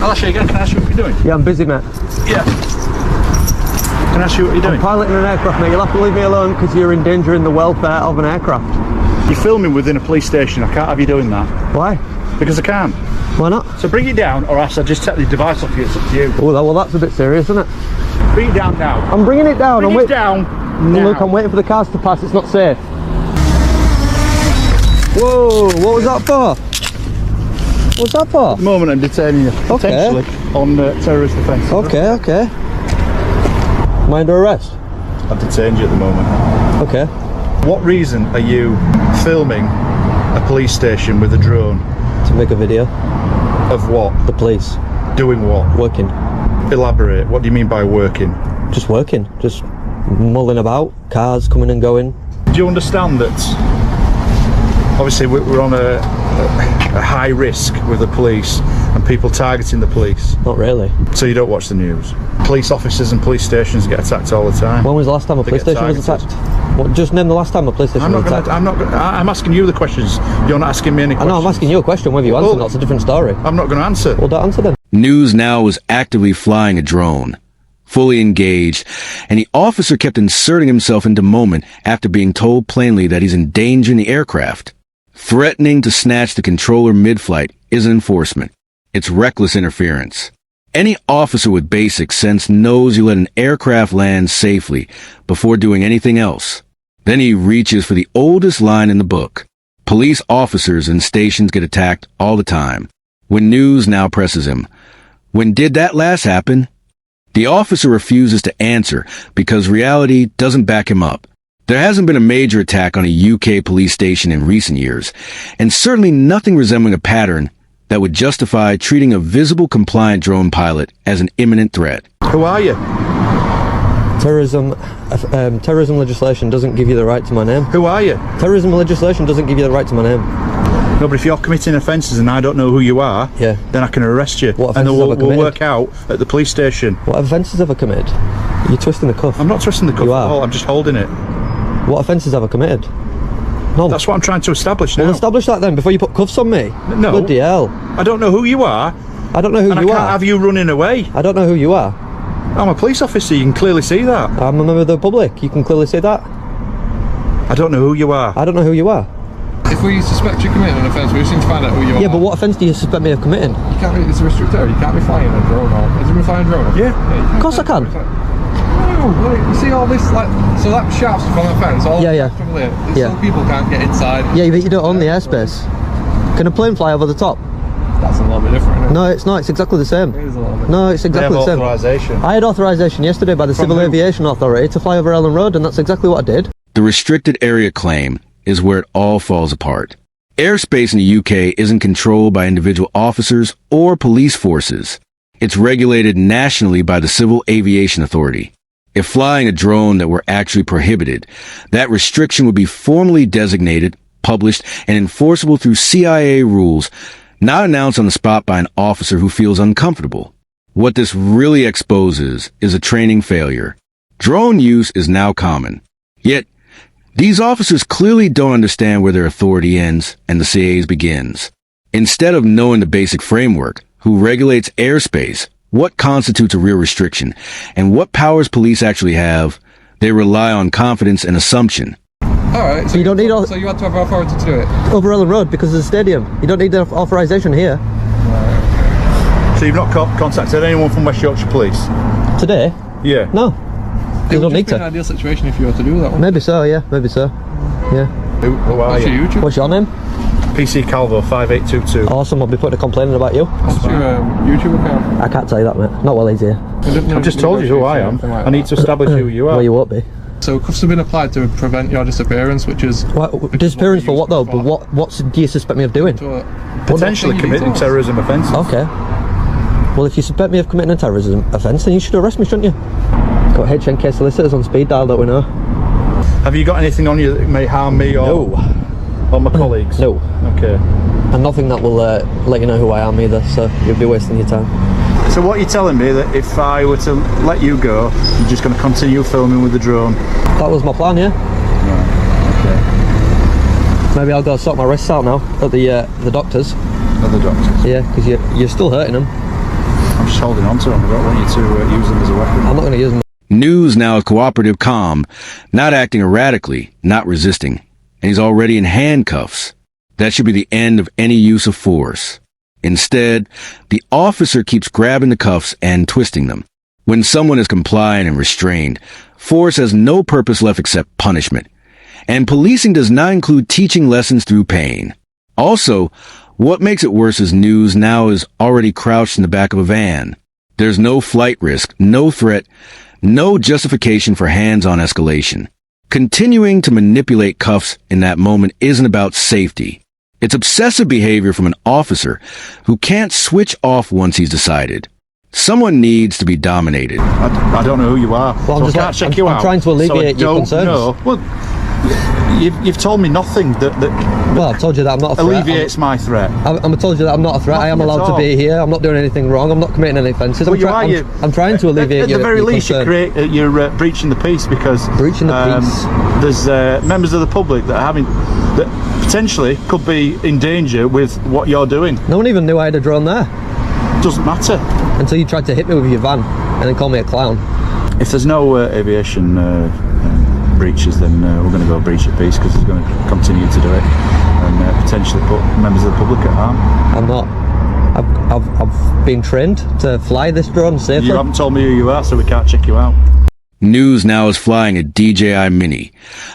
I'll ask you again. Can I ask you what you're doing? Yeah, I'm busy, mate. Yeah. Can I ask you what you're doing? I'm piloting an aircraft, mate. You'll have to leave me alone because you're endangering the welfare of an aircraft. You're filming within a police station. I can't have you doing that. Why? Because I can't. Why not? So bring it down, or else I just take the device off you. It's up to you. Oh, well, that's a bit serious, isn't it? Bring it down now. I'm bringing it down. Bring it down now. Look, I'm waiting for the cars to pass. It's not safe. Whoa, what was that for? What's that for? At the moment, I'm detaining you. Potentially on terrorist offence. Okay, okay. Am I under arrest? I've detained you at the moment. Okay. What reason are you filming a police station with a drone? To make a video. Of what? The police. Doing what? Working. Elaborate. What do you mean by working? Just working. Just mulling about. Cars coming and going. Do you understand that obviously we're on a high risk with the police and people targeting the police? Not really. So you don't watch the news? Police officers and police stations get attacked all the time. When was the last time a police station was attacked? What, just name the last time a police station was attacked. I'm asking you the questions. You're not asking me any questions. I know, I'm asking you a question. Whether you answer, that's a different story. I'm not going to answer. Well, don't answer then. News Now was actively flying a drone, fully engaged, and the officer kept inserting himself into moment after being told plainly that he's endangering the aircraft. Threatening to snatch the controller mid-flight isn't enforcement. It's reckless interference. Any officer with basic sense knows you let an aircraft land safely before doing anything else. Then he reaches for the oldest line in the book. Police officers and stations get attacked all the time. When News Now presses him, when did that last happen? The officer refuses to answer because reality doesn't back him up. There hasn't been a major attack on a UK police station in recent years, and certainly nothing resembling a pattern that would justify treating a visible compliant drone pilot as an imminent threat. Who are you? Terrorism legislation doesn't give you the right to my name. Who are you? Terrorism legislation doesn't give you the right to my name. No, but if you're committing offences and I don't know who you are, yeah, then I can arrest you. What and offences then have I committed? we'll work out at the police station. What offences have I committed? You're twisting the cuff. I'm not twisting the cuff You at are. all. I'm just holding it. What offences have I committed? No. That's what I'm trying to establish now. Well, establish that then before you put cuffs on me. No. Bloody hell. I don't know who you are. I don't know who and you I are. can't have you running away. I don't know who you are. I'm a police officer, you can clearly see that. I'm a member of the public, you can clearly see that. I don't know who you are. I don't know who you are. If we suspect you committing an offence, we just need to find out who you are. Yeah, but what offence do you suspect me of committing? You can't be, it's a restricted area, you can't be flying a drone or... Has you been flying a drone? Yeah. Of course I can. No, you see all this, like, so that shafts from the fence, all Yeah. so people can't get inside. Yeah, but you don't own the airspace. Can a plane fly over the top? That's a little bit different, isn't it? No, it's not, it's exactly the same. It is a little bit. No, it's exactly the same. authorisation. I had authorisation yesterday by the Civil Aviation Authority to fly over Ellen Road, and that's exactly what I did. The restricted area claim is where it all falls apart. Airspace in the UK isn't controlled by individual officers or police forces. It's regulated nationally by the Civil Aviation Authority. If flying a drone that were actually prohibited, that restriction would be formally designated, published, and enforceable through CIA rules, not announced on the spot by an officer who feels uncomfortable. What this really exposes is a training failure. Drone use is now common. Yet, these officers clearly don't understand where their authority ends and the CIA's begins. Instead of knowing the basic framework, who regulates airspace, what constitutes a real restriction, and what powers police actually have, they rely on confidence and assumption. Alright, so you don't need so you had to have authority to do it? Over Ellen Road because of the stadium. You don't need the authorisation here. So you've not contacted anyone from West Yorkshire Police? Today? Yeah. No. You don't need It would just be an to. ideal situation if you were to do that one. Maybe so, yeah, maybe so. Yeah. Who are What's you? your YouTube? What's your name? PC Calvo 5822. Awesome, I'll be putting a complaint about you. What's your YouTube account? I can't tell you that, mate. Not while he's here. I've just told you who I am. I need to establish who you are. Well, you won't be. So cuffs have been applied to prevent your disappearance, which is... Disappearance for what though? But what do you suspect me of doing? Potentially committing terrorism offences. Okay. Well, if you suspect me of committing a terrorism offence, then you should arrest me, shouldn't you? Got HNK solicitors on speed dial, don't we know? Have you got anything on you that may harm me or my colleagues? No. Okay. And nothing that will let you know who I am either, so you'll be wasting your time. So what you're telling me that if I were to let you go, you're just going to continue filming with the drone? That was my plan, yeah. Right. Okay. Maybe I'll go sort my wrists out now at the doctors. At the doctors? Yeah, because you're still hurting them. I'm just holding on to them. I don't want you to use them as a weapon. I'm not going to use them. News now is cooperative, calm, not acting erratically, not resisting, and he's already in handcuffs. That should be the end of any use of force. Instead, the officer keeps grabbing the cuffs and twisting them. When someone is compliant and restrained, force has no purpose left except punishment. And policing does not include teaching lessons through pain. Also, what makes it worse is News now is already crouched in the back of a van. There's no flight risk, no threat, no justification for hands-on escalation. Continuing to manipulate cuffs in that moment isn't about safety. It's obsessive behavior from an officer who can't switch off once he's decided. Someone needs to be dominated. I don't know who you are. Well, so I can't check you out. I'm trying to alleviate your concerns. No. Well, you've told me nothing that Well, I've told you that I'm not a threat. alleviates my threat. I'm told you that I'm not a threat. I am Nothing at allowed to all. be here. I'm not doing anything wrong. I'm not committing any offences. Well, I'm trying to alleviate At the very your least, concern. you're breaching the peace because Breaching the peace. There's members of the public that potentially could be in danger with what you're doing. No one even knew I had a drone there Doesn't matter. until you tried to hit me with your van and then call me a clown. If there's no aviation breaches, then we're going to go breach of peace because it's going to continue to do it and potentially put members of the public at harm. I'm not. I've been trained to fly this drone safely. You haven't told me who you are, so we can't check you out. News now is flying a DJI Mini,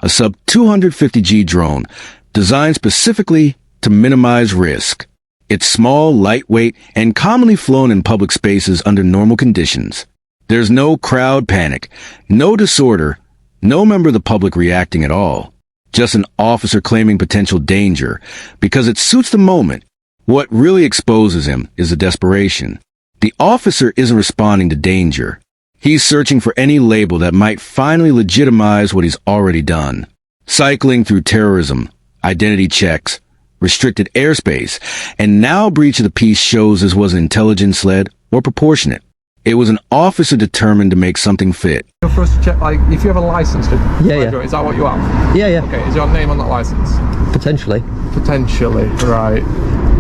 a sub 250G drone designed specifically to minimize risk. It's small, lightweight, and commonly flown in public spaces under normal conditions. There's no crowd panic, no disorder, no member of the public reacting at all. Just an officer claiming potential danger because it suits the moment. What really exposes him is the desperation. The officer isn't responding to danger. He's searching for any label that might finally legitimize what he's already done. Cycling through terrorism, identity checks, restricted airspace, and now breach of the peace shows this wasn't intelligence-led or proportionate. It was an officer determined to make something fit. For us to check, like, if you have a license to Yeah. is that what you have? Yeah. Okay, is your name on that license? Potentially. Potentially, right.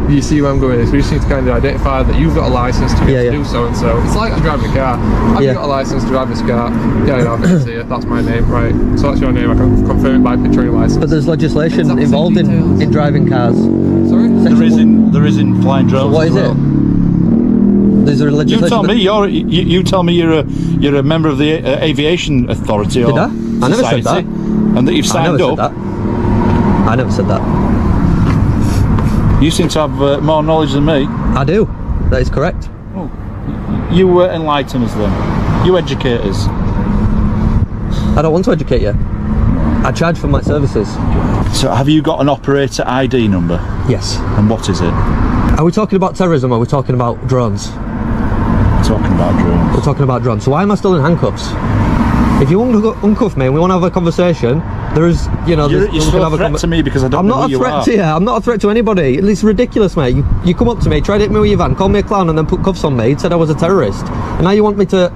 You see where I'm going with this. We just need to kind of identify that you've got a license to be able to do so and so. It's like I'm driving a car. Have you got a license to drive this car? Yeah, I can see it. That's my name, right. So that's your name. I can confirm it by picture your license. But there's legislation involved in driving cars. Sorry? There is in flying drones. So what is as well. it? There's a legislation. You tell me you're a member of the aviation authority or Did I? I never said that. and that you've signed up. I never said that. You seem to have more knowledge than me. I do. That is correct. You enlighten us then. You educate us. I don't want to educate you. I charge for my services. So have you got an operator ID number? Yes. And what is it? Are we talking about terrorism or are we talking about drones? Talking about drones. We're talking about drones. So why am I still in handcuffs? If you want to uncuff me and we want to have a conversation, there is, You're still a threat to me because I don't know who you are. I'm not a threat to you. I'm not a threat to anybody. It's ridiculous, mate. You come up to me, tried to hit me with your van, called me a clown, and then put cuffs on me. Said I was a terrorist. And now you want me to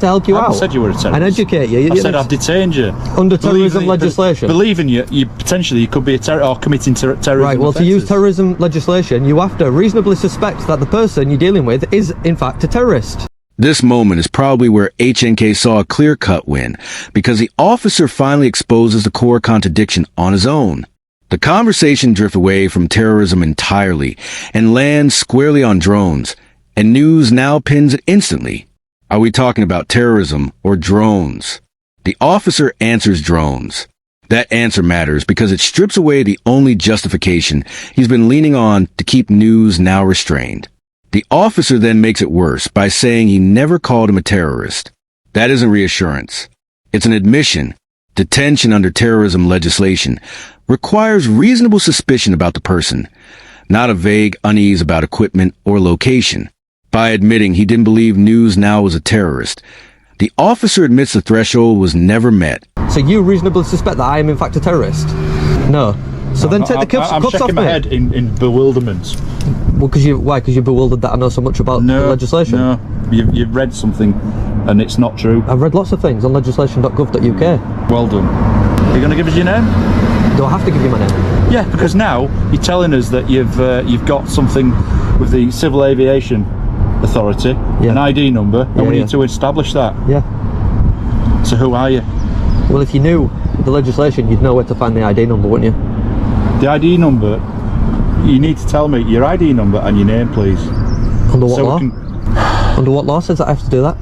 help you I out. haven't said you were a terrorist. And educate you. I said I've detained you under terrorism legislation. Believing you potentially you could be a terror or committing terrorism. Right. Well, offences. to use terrorism legislation, you have to reasonably suspect that the person you're dealing with is in fact a terrorist. This moment is probably where HNK saw a clear-cut win, because the officer finally exposes the core contradiction on his own. The conversation drifts away from terrorism entirely and lands squarely on drones, and News now pins it instantly. Are we talking about terrorism or drones? The officer answers drones. That answer matters because it strips away the only justification he's been leaning on to keep News now restrained. The officer then makes it worse by saying he never called him a terrorist. That isn't reassurance. It's an admission. Detention under terrorism legislation requires reasonable suspicion about the person, not a vague unease about equipment or location. By admitting he didn't believe News now was a terrorist, the officer admits the threshold was never met. So you reasonably suspect that I am in fact a terrorist? No. So then take the cuffs I'm off shaking my me. head in bewilderment. Well, why? Because you're bewildered that I know so much about the legislation? No, you've read something and it's not true. I've read lots of things on legislation.gov.uk. Well done. Are you going to give us your name? Do I have to give you my name? Yeah, because now you're telling us that you've got something with the civil aviation authority, Yeah. an ID number, and Yeah, we yeah. need to establish that. Yeah. So who are you? Well, if you knew the legislation, you'd know where to find the ID number, wouldn't you? The ID number, you need to tell me your ID number and your name, please. Under what So we law? can- Under what law says that I have to do that?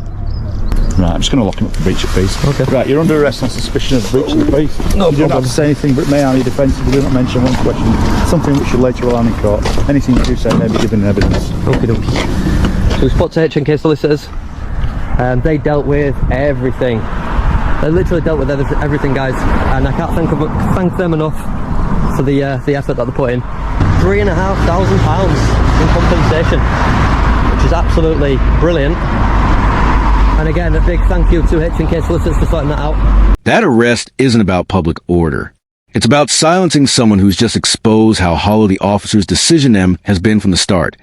Right, I'm just going to lock him up for breach of peace. Okay. Right, you're under arrest on suspicion of breach of the peace. No You don't have problem. to say anything but may on your defence if you do not mention one question, something which you later rely on in court. Anything you do say may be given in evidence. Okay, so we spoke to H&K solicitors, and they dealt with everything. They literally dealt with everything, guys, and I can't thank them enough for the effort that they put in. £3,500 in compensation, which is absolutely brilliant. And again, a big thank you to H&K solicitors for sorting that out. That arrest isn't about public order. It's about silencing someone who's just exposed how hollow the officer's decision them has been from the start,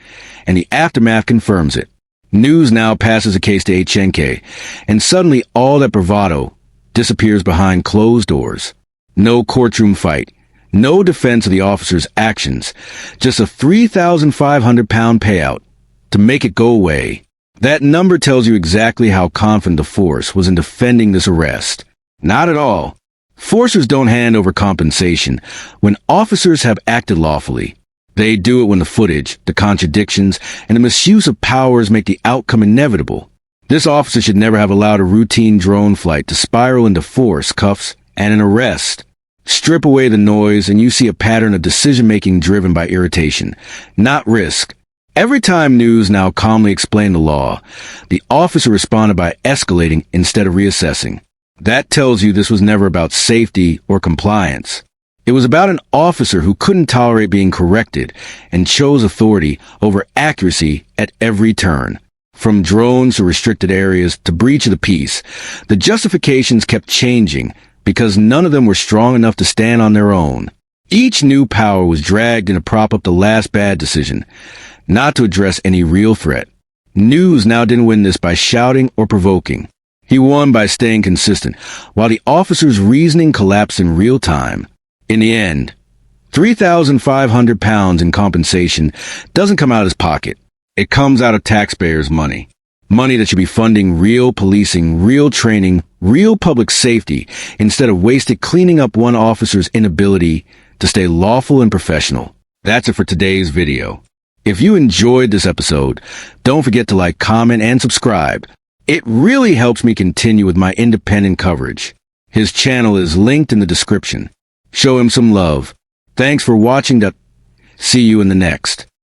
and the aftermath confirms it. News now passes a case to HNK, and suddenly all that bravado disappears behind closed doors. No courtroom fight, no defense of the officer's actions, just a £3,500 payout to make it go away. That number tells you exactly how confident the force was in defending this arrest. Not at all. Forcers don't hand over compensation when officers have acted lawfully. They do it when the footage, the contradictions, and the misuse of powers make the outcome inevitable. This officer should never have allowed a routine drone flight to spiral into force, cuffs, and an arrest. Strip away the noise and you see a pattern of decision-making driven by irritation, not risk. Every time News now calmly explained the law, the officer responded by escalating instead of reassessing. That tells you this was never about safety or compliance. It was about an officer who couldn't tolerate being corrected and chose authority over accuracy at every turn. From drones to restricted areas to breach of the peace, the justifications kept changing because none of them were strong enough to stand on their own. Each new power was dragged in to prop up the last bad decision, not to address any real threat. News now didn't win this by shouting or provoking. He won by staying consistent, while the officer's reasoning collapsed in real time. In the end, £3,500 in compensation doesn't come out of his pocket. It comes out of taxpayers' money. Money that should be funding real policing, real training, real public safety, instead of wasted cleaning up one officer's inability to stay lawful and professional. That's it for today's video. If you enjoyed this episode, don't forget to like, comment, and subscribe. It really helps me continue with my independent coverage. His channel is linked in the description. Show him some love. Thanks for watching. See you in the next.